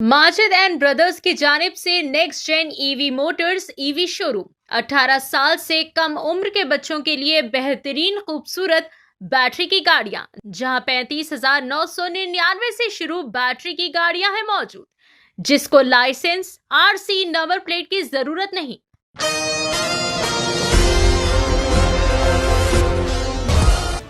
Majid and brothers की जानिब से next gen EV motors EV showroom 18 साल से कम उम्र के बच्चों के लिए बेहतरीन खूबसूरत बैटरी की गाड़ियां, जहां 35,999 से शुरू बैटरी की गाड़ियां हैं मौजूद, जिसको लाइसेंस आरसी नंबर प्लेट की जरूरत नहीं।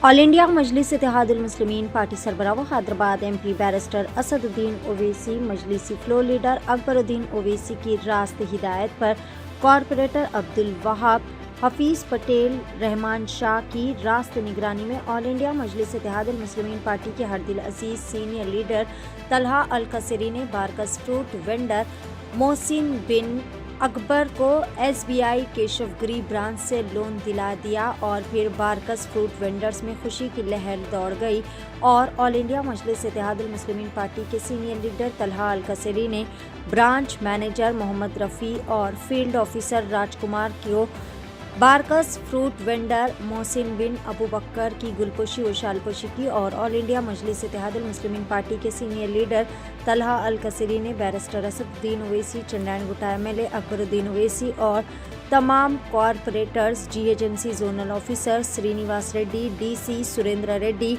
All India Majlis Ittehadul Muslimeen party सरबराह हैदराबाद एमपी बैरिस्टर असदुद्दीन ओवैसी, मजलिसी फ्लोर लीडर अकबरुद्दीन ओवैसी की रास्त हिदायत पर कॉरपोरेटर अब्दुल वहाब, हफीज पटेल, रहमान शाह की रास्त निगरानी में all India Majlis Ittehadul Muslimeen party के हरदिल अजीज सीनियर लीडर तलहा अल कसरी ने बारकस फ्रूट वेंडर मोहसिन बिन अकबर को SBI केशवगिरी ब्रांच से लोन दिला दिया और फिर बारकस फ्रूट वेंडर्स में खुशी की लहर दौड़ गई और all India Majlis Ittehadul Muslimeen party के सीनियर लीडर तलहा अल कसरी ने ब्रांच मैनेजर मोहम्मद रफ़ी और फील्ड ऑफिसर राजकुमार को बारकस फ्रूट वेंडर मोहसिन बिन अबू बकर की गुलपोशी व शालपोशी की और all India Majlis Ittehadul Muslimeen party के सीनियर लीडर तलहा अल कसरी ने barrister Asaduddin Owaisi, Chandrayangutta MLA Akbaruddin Owaisi और तमाम corporators, GHMC zonal officer Srinivas Reddy, DC Surendra Reddy,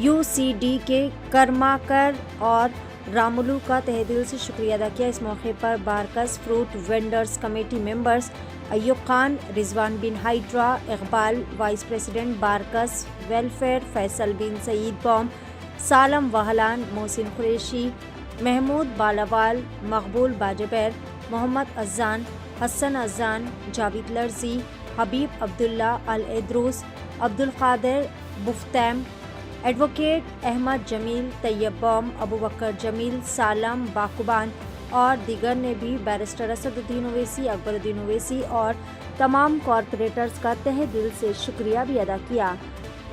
UCD के कर्माकर और रामुलू का तहे दिल से शुक्रिया अदा किया। इस मौके पर Barkas fruit vendors committee members Ayyub Khan, Rizwan bin Haidra, Iqbal vice president Barkas welfare, Faisal bin Saeed Baum, Salam Wahlan, Mohsin Qureshi, Mahmood Balawal, Maqbool Bazubair, Mohammed Azan, Hasan Azan, Javed Larji, Habib Abdullah Al Edroos, Abdul Qadir Buftaim, advocate Ahmed Jameel, Tayyab Baum, Abu Bakar Jameel, Salam Bakuban और दीगर ने भी बैरिस्टर असदुद्दीन ओवैसी, अकबरुद्दीन ओवैसी और तमाम कॉरपोरेटर्स का तहे दिल से शुक्रिया भी अदा किया।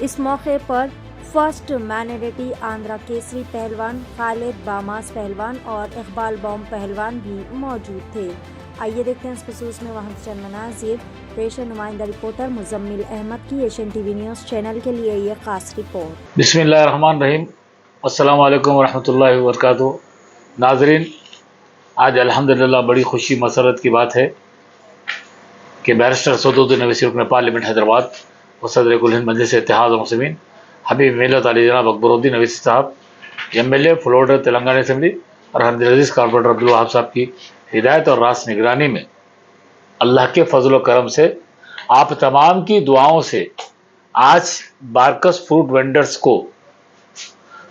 इस मौके पर फर्स्ट मैनरेटी आंध्रा केसरी पहलवान, खालिद बामास पहलवान और इकबाल बॉम पहलवान भी मौजूद थे। आइए देखते हैं इस खसूस में वहाँ चंद मनाजिर। पेश है नुमाइंदा रिपोर्टर मुजम्मिल अहमद की एशियन TV न्यूज़ चैनल के लिए ये खास रिपोर्ट। बिस्मिल्लाहिर्रहमानिर्रहीम, अस्सलामु अलैकुम वरहमतुल्लाहि वबरकातुहू। नाज़रीन, आज अल्हम्दुलिल्लाह बड़ी खुशी मसरत की बात है कि बैरिस्टर असदुद्दीन ओवैसी रुकन पार्लियामेंट हैदराबाद व सदर कुल हिंद मजलिस इत्तेहाद मुस्लिमीन हबीब मिल्लत अली जनाब अकबरुद्दीन ओवैसी साहब, MLA फ्लोरिडा तेलंगाना असेंबली और हरदिल अजीज़ कॉरपोरेटर अब्दुल वहाब साहब की हिदायत और रास्त निगरानी में अल्लाह के फजल व करम से, आप तमाम की दुआओं से आज बारकस फ्रूट वेंडर्स को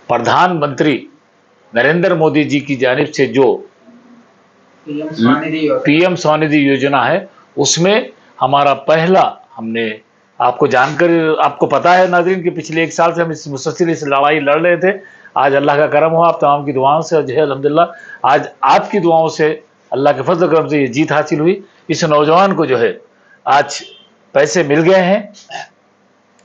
प्रधानमंत्री नरेंद्र मोदी जी की जानिब से जो PM स्वनिधि योजना है, उसमें हमारा पहला, हमने आपको जानकर, आपको पता है नाज़रीन कि पिछले 1 साल से हम इस मुसलसल इस लड़ाई लड़ रहे थे। आज अल्लाह का करम हुआ, आप तमाम की दुआओं से जो है अल्हम्दुलिल्लाह आज आपकी दुआओं से अल्लाह के फजल करम से ये जीत हासिल हुई। इस नौजवान को जो है आज पैसे मिल गए हैं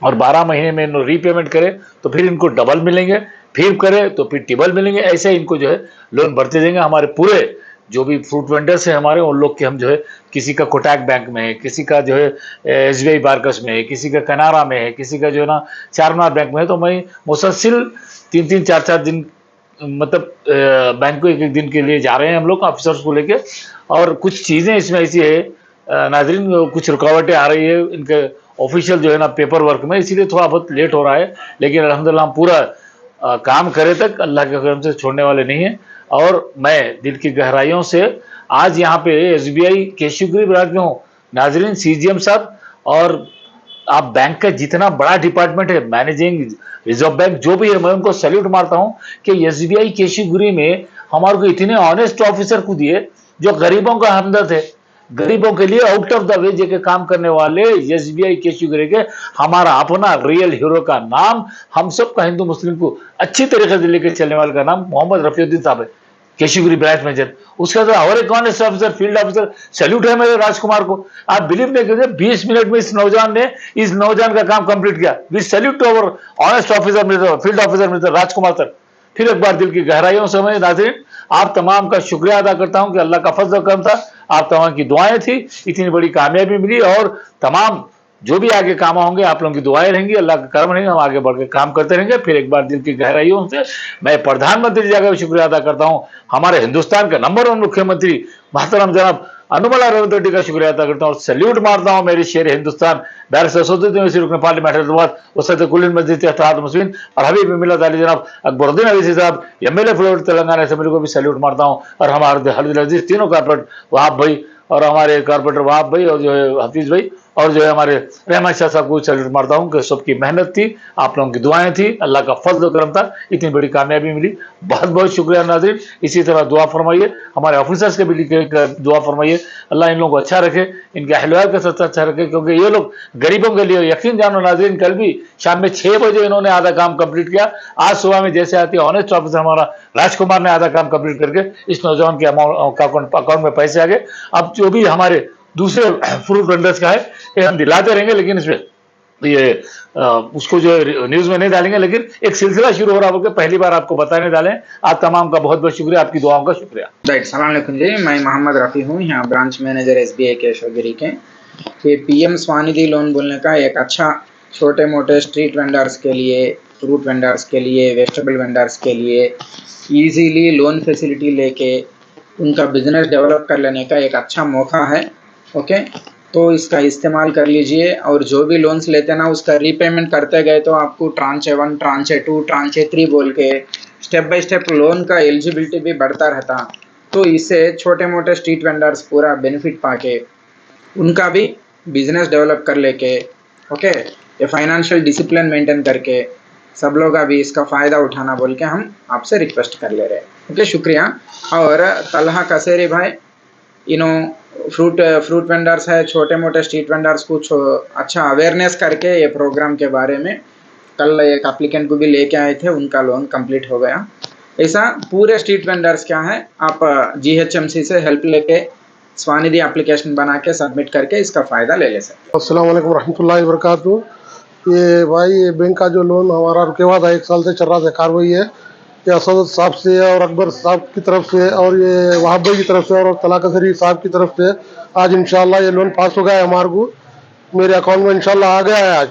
और 12 महीने में इन्होंने रीपेमेंट करे तो फिर इनको डबल मिलेंगे, फिर करे तो फिर टिबल मिलेंगे। ऐसे इनको जो है लोन बढ़ते जाएंगे। हमारे पूरे जो भी फ्रूट वेंडर्स हैं हमारे, उन लोग के हम जो है, किसी का कोटक बैंक में है, किसी का जो है SBI बारकस में है, किसी का कनारा में है, किसी का जो है ना चारमीनार बैंक में है। तो मैं मुसलसिल 3-3, 4-4 दिन मतलब बैंक को 1-1 दिन के लिए जा रहे हैं हम लोग ऑफिसर्स को लेके। और कुछ चीज़ें इसमें ऐसी है नाज़रीन, कुछ रुकावटें आ रही है इनके ऑफिशियल जो है ना पेपर वर्क में, इसीलिए थोड़ा बहुत लेट हो रहा है। लेकिन अल्हम्दुलिल्लाह हम पूरा काम करे तक अल्लाह के करम से छोड़ने वाले नहीं हैं। और मैं दिल की गहराइयों से आज यहाँ पे SBI केशवगिरी ब्रांच में हूँ नाज़रीन। CGM साहब और आप बैंक का जितना बड़ा डिपार्टमेंट है, मैनेजिंग रिजर्व बैंक जो भी है, मैं उनको सैल्यूट मारता हूँ कि SBI केशवगिरी में हमारे को इतने ऑनेस्ट ऑफिसर को दिए जो गरीबों का हमदर्द है, गरीबों के लिए आउट ऑफ द वे के काम करने वाले SBI केशवगिरी के हमारा अपना रियल हीरो का नाम, हम सब का हिंदू मुस्लिम को अच्छी तरीके से लेकर चलने वाले का नाम मोहम्मद रफीउद्दीन साहब है, केशवगिरी ब्रांच मैनेजर। उसके बाद और एक honest officer, field officer, salute है मेरे राजकुमार को। आप बिलीव नहीं करिए, 20 मिनट में इस नौजवान का काम कंप्लीट किया। We salute to our honest officer mister field officer mister Rajkumar sir. फिर एक बार दिल की गहराइयों से मैं नाज़रीन आप तमाम का शुक्रिया अदा करता हूं कि अल्लाह का फजल करम था, आप तमाम की दुआएं थी, इतनी बड़ी कामयाबी मिली और तमाम जो भी आगे काम होंगे आप लोगों की दुआएं रहेंगी, अल्लाह का करम रहेंगे, हम आगे बढ़ के काम करते रहेंगे। फिर एक बार दिल की गहराइयों से मैं प्रधानमंत्री जी का भी शुक्रिया अदा करता हूँ, हमारे हिंदुस्तान के नंबर 1 मुख्यमंत्री मोहतरम जनाब अनुमला रेवंत रेड्डी का शुक्रिया अदा करता हूँ और सैल्यूट मारता हूँ मेरे शेर हिंदुस्तान बैरिस्टर असदुद्दीन ओवैसी रुकन पार्लियामेंट हैदराबाद, वसत कुल मस्जिद इत्तेहाद मुस्लिमीन और हबीब मिल्लत अली जनाब अकबरुद्दीन अवैसी साहब एमएलए फ्लोर तेलंगाना असेंबली को भी सैल्यूट मारता हूँ और हमारे हल्दी अजीज तीनों कारपोरेट वहाब भाई और हमारे कारपोरेटर वहाब भाई और जो है हफीज भाई और जो है हमारे रहमान शाह साहब को सैल्यूट मारता हूँ कि सबकी मेहनत थी, आप लोगों की दुआएं थी, अल्लाह का फजल करम था, इतनी बड़ी कामयाबी मिली। बहुत बहुत शुक्रिया नाज़रीन, इसी तरह दुआ फरमाइए, हमारे ऑफिसर्स के भी लिए दुआ फरमाइए, अल्लाह इन लोगों को अच्छा रखे, इनके अहलवार का सच्चा अच्छा रखे, क्योंकि ये लोग गरीबों के लिए यकीन जानो नाज़रीन, कल भी शाम में 6 बजे इन्होंने आधा काम कंप्लीट किया, आज सुबह में जैसे आती है ऑनेस्ट ऑफिसर हमारा राजकुमार ने आधा काम कंप्लीट करके इस नौजवान के अकाउंट में पैसे आ गए। अब जो भी हमारे दूसरे फ्रूट वेंडर्स का है ये हम दिलाते रहेंगे, लेकिन इसमें ये उसको जो न्यूज में नहीं डालेंगे, लेकिन एक सिलसिला शुरू हो रहा होगा, पहली बार आपको बताने डालें। आप तमाम का बहुत बहुत शुक्रिया, आपकी दुआओं का शुक्रिया। राइट, सलाम अलैकुम जी, मैं मोहम्मद रफ़ी हूँ, यहाँ ब्रांच मैनेजर SBI के अशोकगिरी के। ये PM स्वानिधि लोन बोलने का एक अच्छा छोटे मोटे स्ट्रीट वेंडर्स के लिए, फ्रूट वेंडर्स के लिए, वेजिटेबल वेंडर्स के लिए ईजीली लोन फैसिलिटी लेके उनका बिजनेस डेवलप कर लेने का एक अच्छा मौका है। ओके, तो इसका इस्तेमाल कर लीजिए और जो भी लोन्स लेते हैं ना उसका रीपेमेंट करते गए तो आपको ट्रांचे 1, ट्रांचे 2, ट्रांचे 3 बोल के स्टेप बाय स्टेप लोन का एलिजिबिलिटी भी बढ़ता रहता। तो इससे छोटे मोटे स्ट्रीट वेंडर्स पूरा बेनिफिट पाके उनका भी बिजनेस डेवलप कर लेके, ओके, ये फाइनेंशियल डिसिप्लिन मेंटेन करके सब लोग अभी इसका फ़ायदा उठाना बोल के हम आपसे रिक्वेस्ट कर ले रहे हैं। ओके, शुक्रिया। और तलहा कसेरी भाई, फ्रूट वेंडर्स है, छोटे मोटे स्ट्रीट वेंडर्स कुछ अच्छा अवेयरनेस करके ये प्रोग्राम के बारे में कल एक एप्लीकेंट को भी लेके आए थे, उनका लोन कंप्लीट हो गया। ऐसा पूरे स्ट्रीट वेंडर्स क्या है, आप GHMC से हेल्प लेके स्वानिधि एप्लीकेशन बना के सबमिट करके इसका फ़ायदा ले सकते हैं। अस्सलाम वालेकुम रहमतुल्लाहि व बरकातहू। ये भाई ये बैंक का जो लोन हमारा रुके हुआ था 1 साल से चल रहा था, कार्रवाई है ये असद साहब से और अकबर साहब की तरफ से और ये वहाब भाई की तरफ से और तला कसरी साहब की तरफ से आज इंशाल्लाह ये लोन पास हो गया है, हमारे को मेरे अकाउंट में इंशाल्लाह आ गया है आज,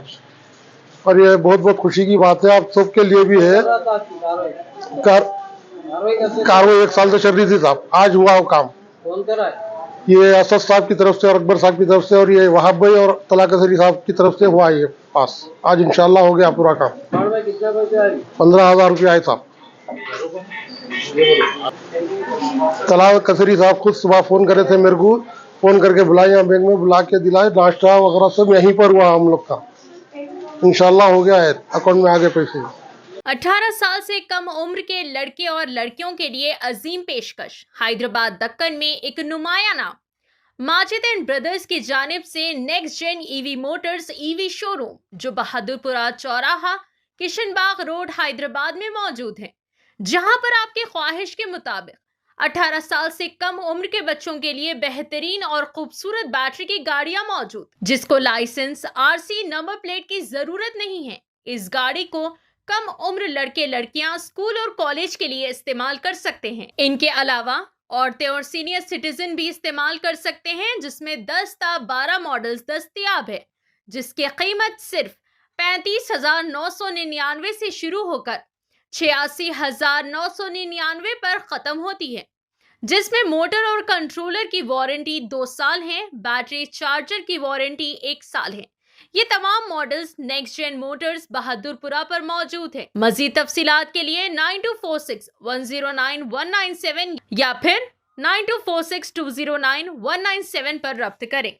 और ये बहुत बहुत खुशी की बात है। आप सबके लिए भी है। कार्रवाई 1 साल से चल रही थी साहब, आज हुआ वो काम। ये असद साहब की तरफ से और अकबर साहब की तरफ से और ये वहाब भाई और तला कसरी साहब की तरफ से हुआ ये पास, आज इंशाल्लाह हो गया पूरा काम। 15,000 रुपये आए साहब। तला कसरी साहब खुद सुबह फ़ोन करे थे मेरे को, फ़ोन करके बुलाए, यहाँ बैंक में बुला के दिलाए, नाश्ता वगैरह सब यहीं पर हुआ हम लोग का, इंशाल्लाह हो गया है, अकाउंट में आ गए पैसे। 18 साल से कम उम्र के लड़के और लड़कियों के लिए अजीम पेशकश। हैदराबाद दक्कन में एक नुमाया नाम माजिद एंड ब्रदर्स की जानिब से next gen EV motors EV showroom, जो बहादुरपुरा चौराहा किशनबाग रोड हैदराबाद में मौजूद है, जहां पर आपकी ख्वाहिश के मुताबिक 18 साल से कम उम्र के बच्चों के लिए बेहतरीन और खूबसूरत बैटरी की गाड़ियां मौजूद, जिसको लाइसेंस RC नंबर प्लेट की जरूरत नहीं है। इस गाड़ी को कम उम्र लड़के लड़कियां स्कूल और कॉलेज के लिए इस्तेमाल कर सकते हैं। इनके अलावा औरतें और सीनियर सिटीजन भी इस्तेमाल कर सकते हैं, जिसमें 10 ता 12 मॉडल्स दस्तयाब है, जिसकी कीमत सिर्फ 35,999 से शुरू होकर 86,999 पर खत्म होती है, जिसमें मोटर और कंट्रोलर की वारंटी 2 साल है, बैटरी चार्जर की वारंटी 1 साल है। ये तमाम models next gen motors Bahadurpura पर मौजूद है। मजीद तफसीलात के लिए 9246109197 या फिर 9246209197 पर रब्त करें।